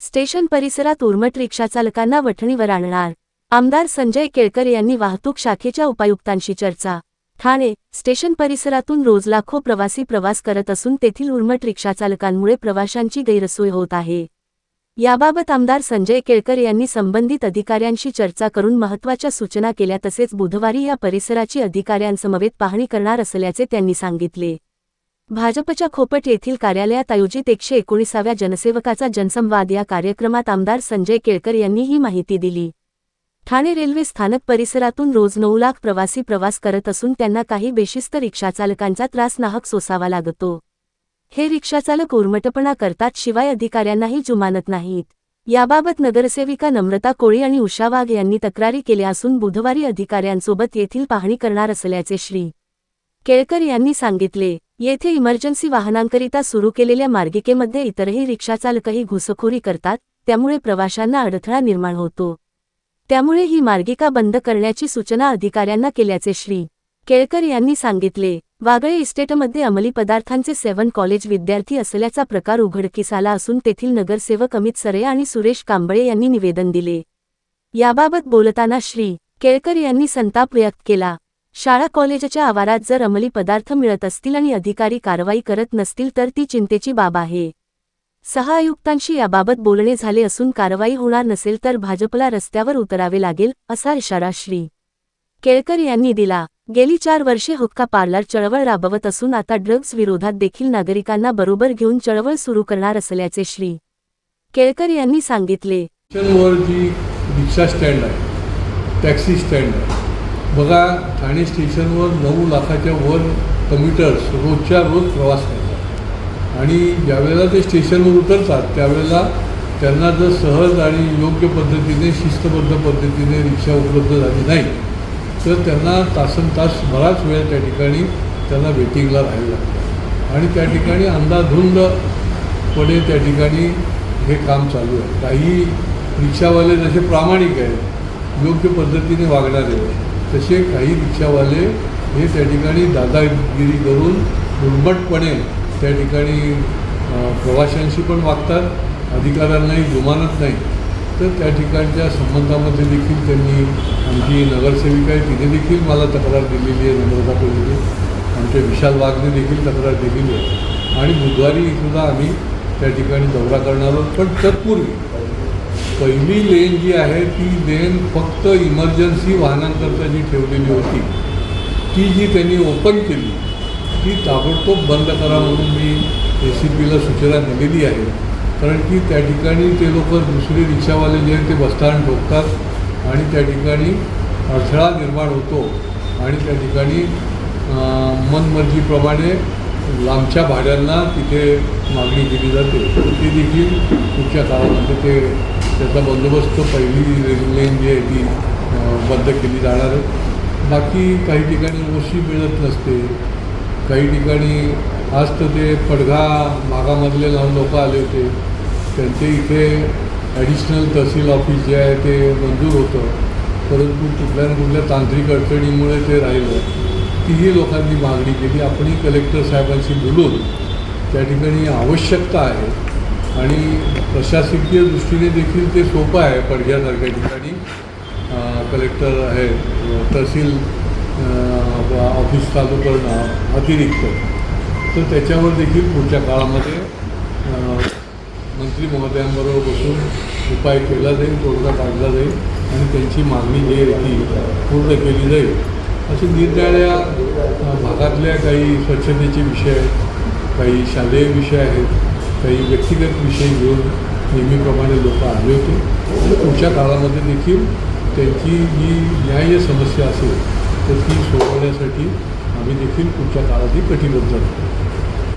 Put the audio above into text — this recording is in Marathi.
स्टेशन परिसरात उर्मट रिक्षाचालकांना वठणीवर आणणार. आमदार संजय केळकर यांनी वाहतूक शाखेच्या उपायुक्तांशी चर्चा. ठाणे स्टेशन परिसरातून रोज लाखो प्रवासी प्रवास करत असून तेथील उर्मट रिक्षाचालकांमुळे प्रवाशांची गैरसोय होत आहे. याबाबत आमदार संजय केळकर यांनी संबंधित अधिकाऱ्यांशी चर्चा करून महत्त्वाच्या सूचना केल्या. तसेच बुधवारी या परिसराची अधिकाऱ्यांसमवेत पाहणी करणार असल्याचे त्यांनी सांगितले. भाजपच्या खोपट येथील कार्यालयात आयोजित 119व्या जनसेवकाचा जनसंवाद या कार्यक्रमात आमदार संजय केळकर यांनी ही माहिती दिली. ठाणे रेल्वे स्थानक परिसरातून रोज 9 लाख प्रवासी प्रवास करत असून त्यांना काही बेशिस्त रिक्षाचालकांचा त्रास नाहक सोसावा लागतो. हे रिक्षाचालक उर्मटपणा करतात, शिवाय अधिकाऱ्यांनाही जुमानत नाहीत. याबाबत नगरसेविका नम्रता कोळी आणि उषा वाघ यांनी तक्रारी केल्या असून बुधवारी अधिकाऱ्यांसोबत येथील पाहणी करणार असल्याचे श्री. केळकर यांनी सांगितले. येथे इमर्जन्सी वाहनांकरिता सुरू केलेल्या मार्गिकेमध्ये इतरही रिक्षाचालकही घुसखोरी करतात, त्यामुळे प्रवाशांना अडथळा निर्माण होतो. त्यामुळे ही मार्गिका बंद करण्याची सूचना अधिकाऱ्यांना केल्याचे श्री. केळकर यांनी सांगितले. वागळे इस्टेटमध्ये अंमली पदार्थांचे सेवन कॉलेज विद्यार्थी असल्याचा प्रकार उघडकीस आला असून तेथील नगरसेवक अमित सरे आणि सुरेश कांबळे यांनी निवेदन दिले. याबाबत बोलताना श्री. केळकर यांनी संताप व्यक्त केला. शाळा कॉलेजच्या आवारात जर अंमली पदार्थ मिळत असतील आणि अधिकारी कारवाई करत नसतील तर ती चिंतेची बाब आहे. 6 आयुक्तांशी याबाबत बोलणे झाले असून कारवाई होणार नसेल तर भाजपला रस्त्यावर उतरावे लागेल, असा इशारा श्री. केळकर यांनी दिला. गेली 4 वर्षे हुक्का पार्लर चळवळ राबवत असून आता ड्रग्ज विरोधात देखील नागरिकांना बरोबर घेऊन चळवळ सुरू करणार असल्याचे श्री. केळकर यांनी सांगितले. स्टेशनवर जी रिक्षा स्टँड आहे, टॅक्सी स्टँड आहे बघा, ठाणे स्टेशनवर 9 लाखाच्या वर कम्युटर्स रोजच्या रोज प्रवास करतात आणि ज्यावेळेला ते स्टेशनवर उतरतात त्यावेळेला त्यांना जर सहज आणि योग्य पद्धतीने शिस्तबद्ध पद्धतीने रिक्षा उपलब्ध झाली नाही तर त्यांना तासनतास बराच वेळ त्या ठिकाणी त्यांना वेटिंगला राहायला लागतं आणि त्या ठिकाणी अंधाधुंदपणे त्या ठिकाणी हे काम चालू आहे. काही रिक्षावाले जसे प्रामाणिक आहेत, योग्य पद्धतीने वागणारे, तसे काही रिक्षावाले हे त्या ठिकाणी दादागिरी करून उर्मटपणे त्या ठिकाणी प्रवाशांशी पण वागतात, अधिकाऱ्यांनाही जुमानत नाही. तर त्या ठिकाणच्या संबंधामध्ये देखील त्यांनी, आमची नगरसेविका आहे तिने देखील मला तक्रार दिलेली आहे, नम्रता कोळीने, आमच्या विशाल वाघने देखील तक्रार दिलेली आहे आणि बुधवारी सुद्धा आम्ही त्या ठिकाणी दौरा करणार आहोत. पण तत्पूर्वी पहिली लेन जी आहे ती लेन फक्त इमर्जन्सी वाहनांकरता जी ठेवलेली होती ती जी त्यांनी ओपन केली ती ताबडतोब बंद करा म्हणून मी ACPला सूचना दिलेली आहे. कारण की त्या ठिकाणी ते लोक दुसरे रिक्षावाले जे आहेत ते बसस्थानड ठोकतात आणि त्या ठिकाणी अडथळा निर्माण होतो आणि त्या ठिकाणी मनमर्जीप्रमाणे लांबच्या भाड्यांना तिथे मागणी केली जाते. ते देखील पुढच्या काळामध्ये त्याचा बंदोबस्त पहिली लेन जी आहे ती बंद केली जाणार आहे. बाकी काही ठिकाणी ओशी मिळत नसते, काही ठिकाणी आज तर ते पडघा भागामधले लोक आले होते, त्यांचे इथे ॲडिशनल तहसील ऑफिस जे आहे ते मंजूर होतं, परंतु कुठल्या ना कुठल्या तांत्रिक अडचणीमुळे ते राहिलं. तीही लोकांनी मागणी केली. आपणही कलेक्टर साहेबांशी बोलून त्या ठिकाणी आवश्यकता आहे आणि प्रशासकीय दृष्टीने देखील ते सोपं आहे. पडघ्यासारख्या ठिकाणी कलेक्टर आहे, तहसील ऑफिस चालू करणं अतिरिक्त, तर त्याच्यावर देखील पुढच्या काळामध्ये मंत्री महोदयांबरोबर बसून उपाय केला जाईल, तोडगा काढला जाईल आणि त्यांची मागणी जी आहे ती पूर्ण केली जाईल. असे निरनिराळ्या भागातल्या काही स्वच्छतेचे विषय आहेत, काही शालेय विषय आहेत, काही व्यक्तिगत विषय घेऊन नेहमीप्रमाणे लोक आले होते आणि पुढच्या काळामध्ये देखील त्यांची जी न्याय्य समस्या असेल तर ती सोडवण्यासाठी आम्ही देखील पुढच्या काळातही कटिबद्ध आहोत.